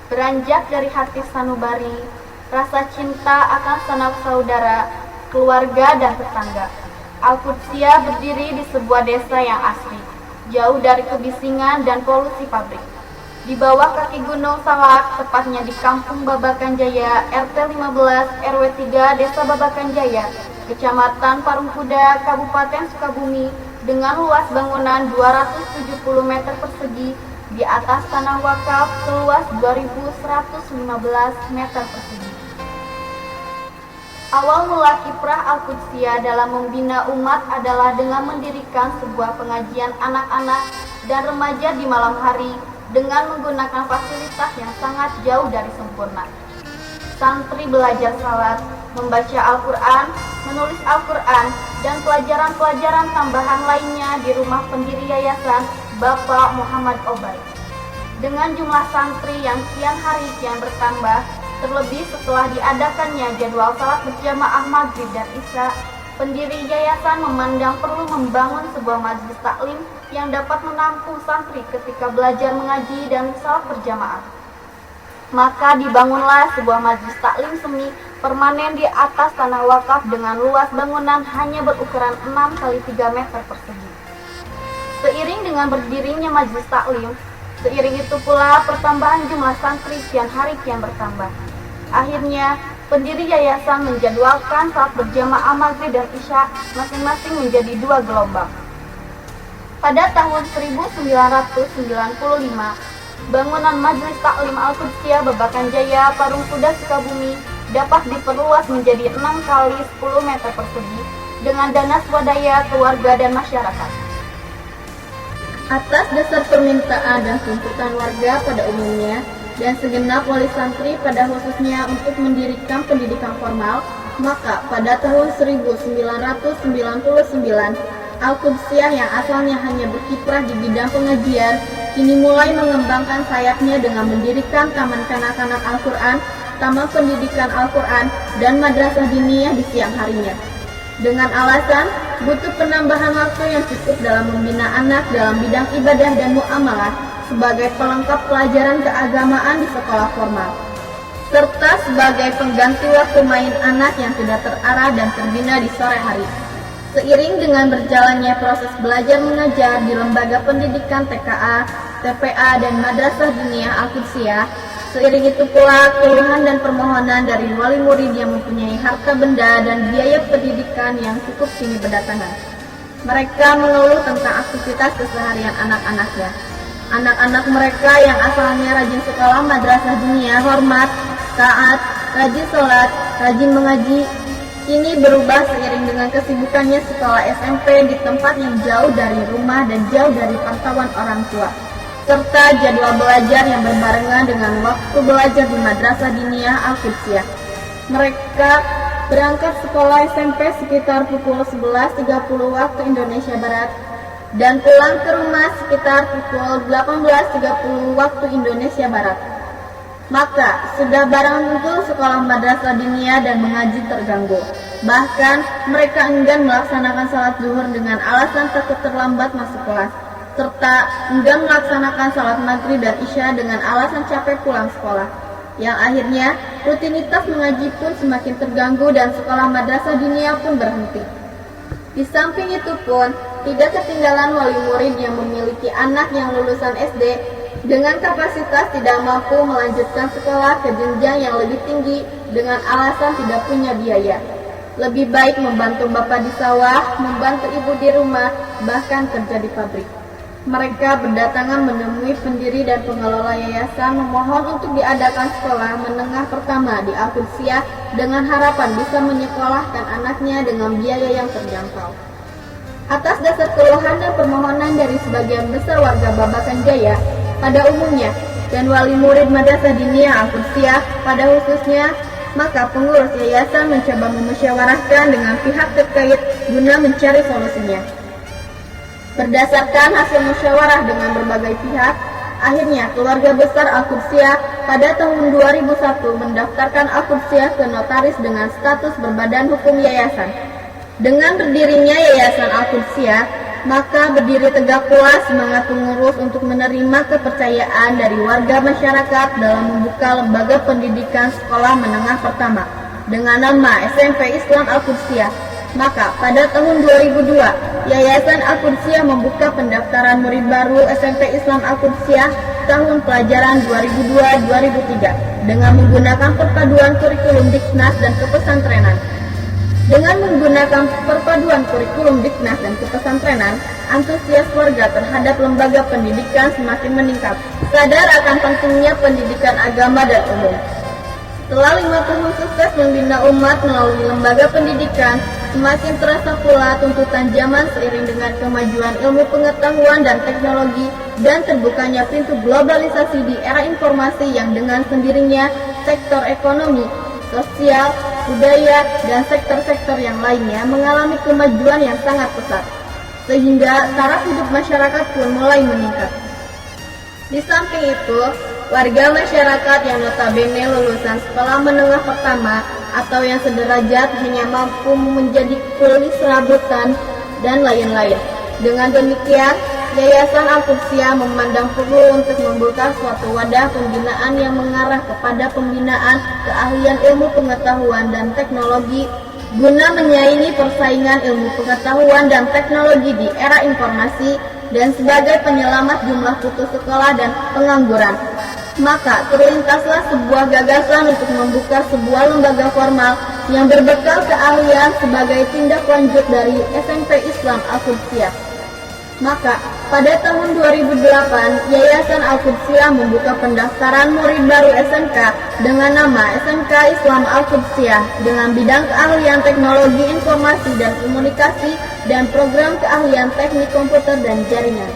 Beranjak dari hati sanubari, rasa cinta akan sanak saudara, keluarga dan tetangga. Al-Qudsiah berdiri di sebuah desa yang asri, jauh dari kebisingan dan polusi pabrik. Di bawah kaki Gunung Salak, tepatnya di Kampung Babakan Jaya, RT 15 RW 3 Desa Babakan Jaya, Kecamatan Parung Kuda, Kabupaten Sukabumi, dengan luas bangunan 270 meter persegi di atas tanah wakaf seluas 2.115 meter persegi. Awal mula kiprah Al-Qudsiah dalam membina umat adalah dengan mendirikan sebuah pengajian anak-anak dan remaja di malam hari dengan menggunakan fasilitas yang sangat jauh dari sempurna. Santri belajar salat, membaca Al-Quran, menulis Al-Quran, dan pelajaran-pelajaran tambahan lainnya di rumah pendiri yayasan Bapak Muhammad Obay. Dengan jumlah santri yang kian hari kian bertambah, terlebih setelah diadakannya jadwal salat berjamaah maghrib dan isya, pendiri yayasan memandang perlu membangun sebuah majelis taklim yang dapat menampung santri ketika belajar mengaji dan salat berjamaah. Maka dibangunlah sebuah majelis taklim semi permanen di atas tanah wakaf dengan luas bangunan hanya berukuran 6 x 3 meter persegi. Seiring dengan berdirinya majelis taklim, seiring itu pula pertambahan jumlah santri kian hari kian bertambah. Akhirnya, pendiri yayasan menjadwalkan salat berjamaah maghrib dan isya masing-masing menjadi 2 gelombang. Pada tahun 1995, bangunan Majelis Taklim Al-Qudsiah Babakan Jaya, Parung Kuda, Sukabumi dapat diperluas menjadi 6 x 10 meter persegi dengan dana swadaya keluarga dan masyarakat. Atas dasar permintaan dan tuntutan warga pada umumnya dan segenap wali santri pada khususnya untuk mendirikan pendidikan formal, maka pada tahun 1999 Al-Qudsiah yang asalnya hanya berkiprah di bidang pengajian kini mulai mengembangkan sayapnya dengan mendirikan taman kanak-kanak Al-Quran, taman pendidikan Al-Quran, dan madrasah diniyah di siang harinya. Dengan alasan butuh penambahan waktu yang cukup dalam membina anak dalam bidang ibadah dan muamalah sebagai pelengkap pelajaran keagamaan di sekolah formal, serta sebagai pengganti waktu main anak yang tidak terarah dan terbina di sore hari. Seiring dengan berjalannya proses belajar mengajar di lembaga pendidikan TKA, TPA, dan Madrasah Diniyah Al-Qudsiah, seiring itu pula keluhan dan permohonan dari wali murid yang mempunyai harta benda dan biaya pendidikan yang cukup kini berdatangan. Mereka mengeluh tentang aktivitas keseharian anak-anaknya. Anak-anak mereka yang asalnya rajin sekolah Madrasah Diniyah hormat, taat, rajin sholat, rajin mengaji, kini berubah seiring dengan kesibukannya sekolah SMP di tempat yang jauh dari rumah dan jauh dari pantauan orang tua, serta jadwal belajar yang berbarengan dengan waktu belajar di Madrasah Diniyah Al-Qudsiah. Mereka berangkat sekolah SMP sekitar pukul 11.30 waktu Indonesia Barat dan pulang ke rumah sekitar pukul 18.30 waktu Indonesia Barat. Maka sudah barang tentu sekolah madrasah diniyah dan mengaji terganggu. Bahkan mereka enggan melaksanakan salat zuhur dengan alasan takut terlambat masuk kelas, serta enggan melaksanakan salat maghrib dan isya dengan alasan capek pulang sekolah. Yang akhirnya rutinitas mengaji pun semakin terganggu dan sekolah madrasah diniyah pun berhenti. Di samping itu pun tidak ketinggalan wali murid yang memiliki anak yang lulusan SD dengan kapasitas tidak mampu melanjutkan sekolah ke jenjang yang lebih tinggi dengan alasan tidak punya biaya. Lebih baik membantu bapak di sawah, membantu ibu di rumah, bahkan kerja di pabrik. Mereka berdatangan menemui pendiri dan pengelola yayasan memohon untuk diadakan sekolah menengah pertama di Al-Qudsiah dengan harapan bisa menyekolahkan anaknya dengan biaya yang terjangkau. Atas dasar keluhan dan permohonan dari sebagian besar warga Babakan Jaya pada umumnya dan wali murid Madrasah Diniyah Al-Qudsiyah pada khususnya, maka pengurus yayasan mencoba memusyawarahkan dengan pihak terkait guna mencari solusinya. Berdasarkan hasil musyawarah dengan berbagai pihak, akhirnya keluarga besar Al-Qudsiyah pada tahun 2001 mendaftarkan Al-Qudsiyah ke notaris dengan status berbadan hukum yayasan. Dengan berdirinya Yayasan Al-Qudsiyah, maka berdiri tegak pula semangat pengurus untuk menerima kepercayaan dari warga masyarakat dalam membuka lembaga pendidikan sekolah menengah pertama dengan nama SMP Islam Al-Qudsiyah. Maka pada tahun 2002, Yayasan Al-Qudsiyah membuka pendaftaran murid baru SMP Islam Al-Qudsiyah tahun pelajaran 2002-2003 dengan menggunakan perpaduan kurikulum Diknas dan kepesantrenan. Dengan menggunakan perpaduan kurikulum Diknas dan kepesantrenan, antusias warga terhadap lembaga pendidikan semakin meningkat, sadar akan pentingnya pendidikan agama dan umum. Setelah 5 tahun sukses membina umat melalui lembaga pendidikan, semakin terasa pula tuntutan zaman seiring dengan kemajuan ilmu pengetahuan dan teknologi dan terbukanya pintu globalisasi di era informasi yang dengan sendirinya sektor ekonomi, sosial, budaya, dan sektor-sektor yang lainnya mengalami kemajuan yang sangat pesat, sehingga taraf hidup masyarakat pun mulai meningkat. Di samping itu, warga masyarakat yang notabene lulusan sekolah menengah pertama atau yang sederajat hanya mampu menjadi kuli serabutan dan lain-lain. Dengan demikian, Yayasan Al-Qudsiyah memandang perlu untuk membuka suatu wadah pembinaan yang mengarah kepada pembinaan keahlian ilmu pengetahuan dan teknologi guna menyaingi persaingan ilmu pengetahuan dan teknologi di era informasi dan sebagai penyelamat jumlah putus sekolah dan pengangguran. Maka terlintaslah sebuah gagasan untuk membuka sebuah lembaga formal yang berbekal keahlian sebagai tindak lanjut dari SMP Islam Al-Qudsiyah. Maka pada tahun 2008, Yayasan Al-Qudsiyah membuka pendaftaran murid baru SMK dengan nama SMK Islam Al-Qudsiyah dengan bidang keahlian teknologi informasi dan komunikasi dan program keahlian teknik komputer dan jaringan.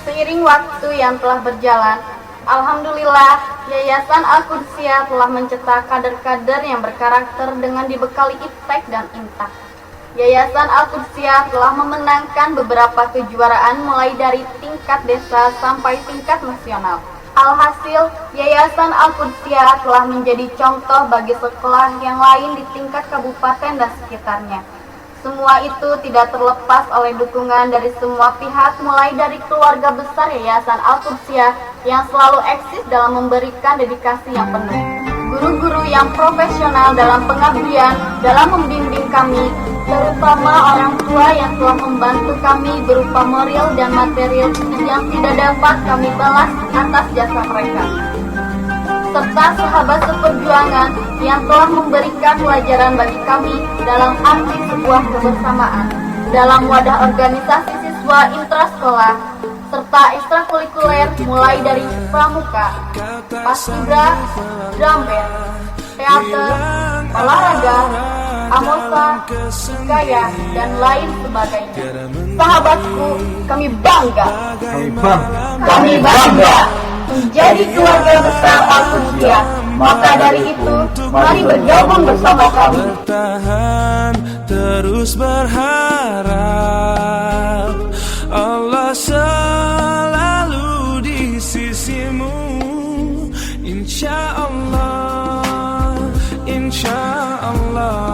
Seiring waktu yang telah berjalan, alhamdulillah, Yayasan Al-Qudsiyah telah mencetak kader-kader yang berkarakter dengan dibekali iptek dan intak. Yayasan Al-Qudsiyah telah memenangkan beberapa kejuaraan mulai dari tingkat desa sampai tingkat nasional. Alhasil, Yayasan Al-Qudsiyah telah menjadi contoh bagi sekolah yang lain di tingkat kabupaten dan sekitarnya. Semua itu tidak terlepas oleh dukungan dari semua pihak, mulai dari keluarga besar Yayasan Al-Qudsiyah yang selalu eksis dalam memberikan dedikasi yang penuh, guru-guru yang profesional dalam pengabdian, dalam membimbing kami, terutama orang tua yang telah membantu kami berupa moral dan material yang tidak dapat kami balas atas jasa mereka, serta sahabat seperjuangan yang telah memberikan pelajaran bagi kami dalam arti sebuah kebersamaan, dalam wadah organisasi siswa intrasekolah, serta ekstrakurikuler mulai dari pramuka, paskibra, drum band, teater, olahraga, amosa, gaya, dan lain sebagainya. Sahabatku, kami bangga menjadi keluarga besar Al-Qudsiyah. Maka dari itu, mari bergabung bersama kami. Terus berharap Allah selalu di sisimu. Insya Allah, insya Allah.